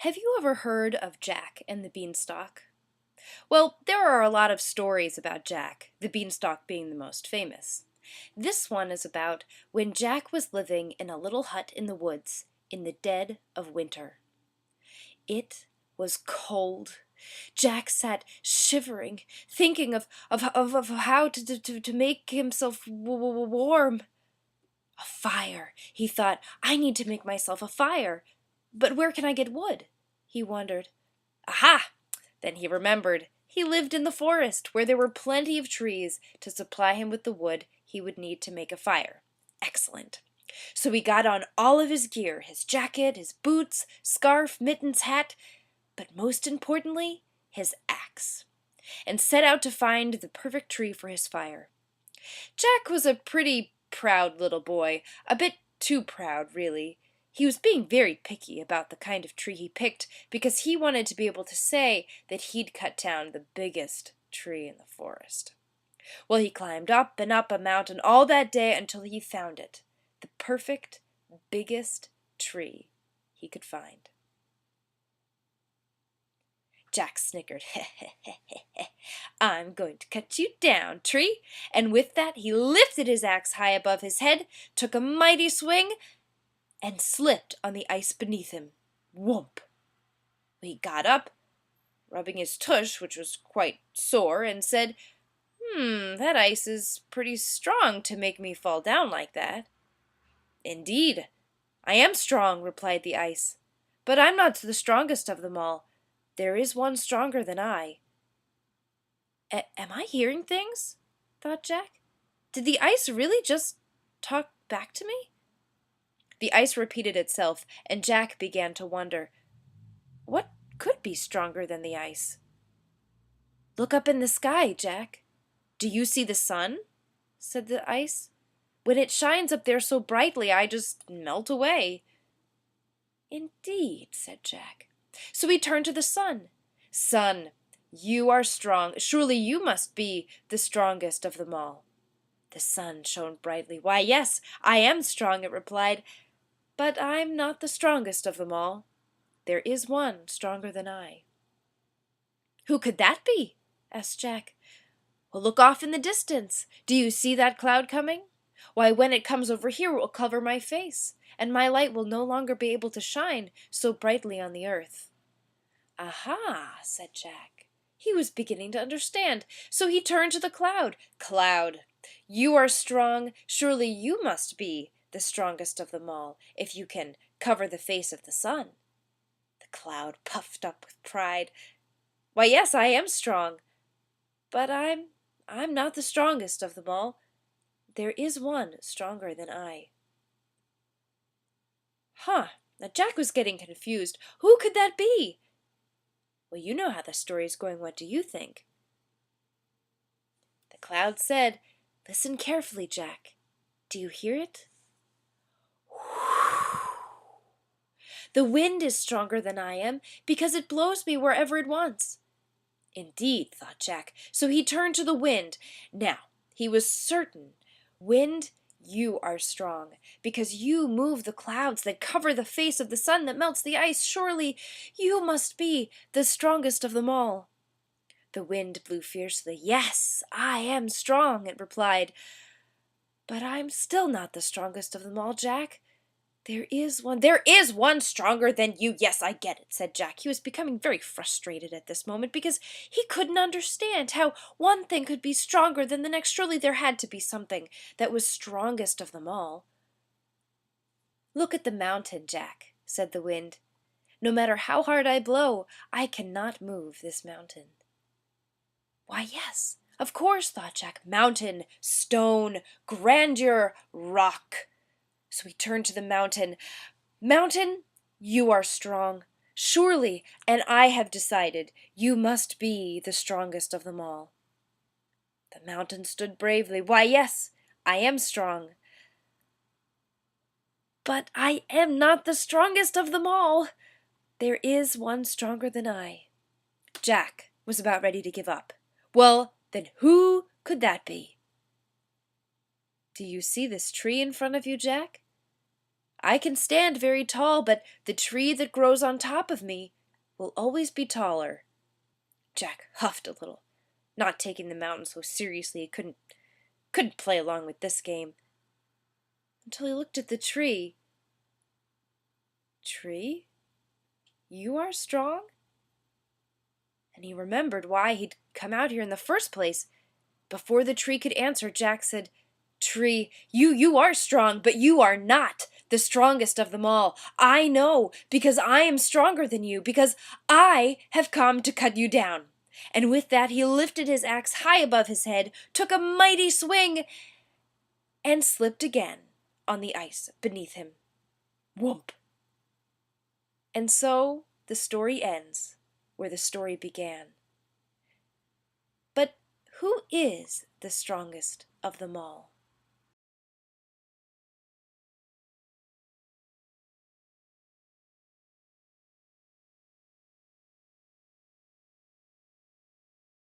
Have you ever heard of Jack and the Beanstalk? Well, there are a lot of stories about Jack, the Beanstalk being the most famous. This one is about when Jack was living in a little hut in the woods in the dead of winter. It was cold. Jack sat shivering, thinking of how to make himself warm. A fire, he thought. I need to make myself a fire. But where can I get wood? He wondered. Aha! Then he remembered. He lived in the forest, where there were plenty of trees to supply him with the wood he would need to make a fire. Excellent. So he got on all of his gear, his jacket, his boots, scarf, mittens, hat, but most importantly, his axe, and set out to find the perfect tree for his fire. Jack was a pretty proud little boy, a bit too proud, really. He was being very picky about the kind of tree he picked because he wanted to be able to say that he'd cut down the biggest tree in the forest. Well, he climbed up and up a mountain all that day until he found it, the perfect, biggest tree he could find. Jack snickered. I'm going to cut you down, tree. And with that he lifted his axe high above his head, took a mighty swing, and slipped on the ice beneath him. Whoomp! He got up, rubbing his tush, which was quite sore, and said, that ice is pretty strong to make me fall down like that. Indeed, I am strong, replied the ice, but I'm not the strongest of them all. There is one stronger than I. Am I hearing things? Thought Jack. Did the ice really just talk back to me? The ice repeated itself, and Jack began to wonder, what could be stronger than the ice? Look up in the sky, Jack. Do you see the sun? Said the ice. When it shines up there so brightly, I just melt away. Indeed, said Jack. So he turned to the sun. Sun, you are strong. Surely you must be the strongest of them all. The sun shone brightly. Why, yes, I am strong, it replied. But I'm not the strongest of them all. There is one stronger than I. Who could that be? Asked Jack. Well, look off in the distance. Do you see that cloud coming? Why, when it comes over here, it will cover my face, and my light will no longer be able to shine so brightly on the earth. Aha, said Jack. He was beginning to understand, so he turned to the cloud. Cloud, you are strong. Surely you must be the strongest of them all, if you can cover the face of the sun. The cloud puffed up with pride. Why, yes, I am strong, but I'm not the strongest of them all. There is one stronger than I. Now Jack was getting confused. Who could that be? Well, you know how the story is going. What do you think? The cloud said, Listen carefully, Jack. Do you hear it? The wind is stronger than I am because it blows me wherever it wants. Indeed, thought Jack, so he turned to the wind. Now, he was certain, wind, you are strong, because you move the clouds that cover the face of the sun that melts the ice. Surely you must be the strongest of them all. The wind blew fiercely. Yes, I am strong, it replied. But I'm still not the strongest of them all, Jack. There is one stronger than you. Yes, I get it, said Jack. He was becoming very frustrated at this moment because he couldn't understand how one thing could be stronger than the next. Surely there had to be something that was strongest of them all. Look at the mountain, Jack, said the wind. No matter how hard I blow, I cannot move this mountain. Why, yes, of course, thought Jack. Mountain, stone, grandeur, rock. So he turned to the mountain. Mountain, you are strong. Surely, and I have decided, you must be the strongest of them all. The mountain stood bravely. Why, yes, I am strong. But I am not the strongest of them all. There is one stronger than I. Jack was about ready to give up. Well, then who could that be? Do you see this tree in front of you, Jack? I can stand very tall, but the tree that grows on top of me will always be taller." Jack huffed a little, not taking the mountain so seriously he couldn't play along with this game, until he looked at the tree. "Tree, you are strong?" And he remembered why he'd come out here in the first place. Before the tree could answer, Jack said, "Tree, you are strong, but you are not the strongest of them all. I know, because I am stronger than you, because I have come to cut you down." And with that he lifted his axe high above his head, took a mighty swing, and slipped again on the ice beneath him. Whoomp! And so the story ends where the story began. But who is the strongest of them all?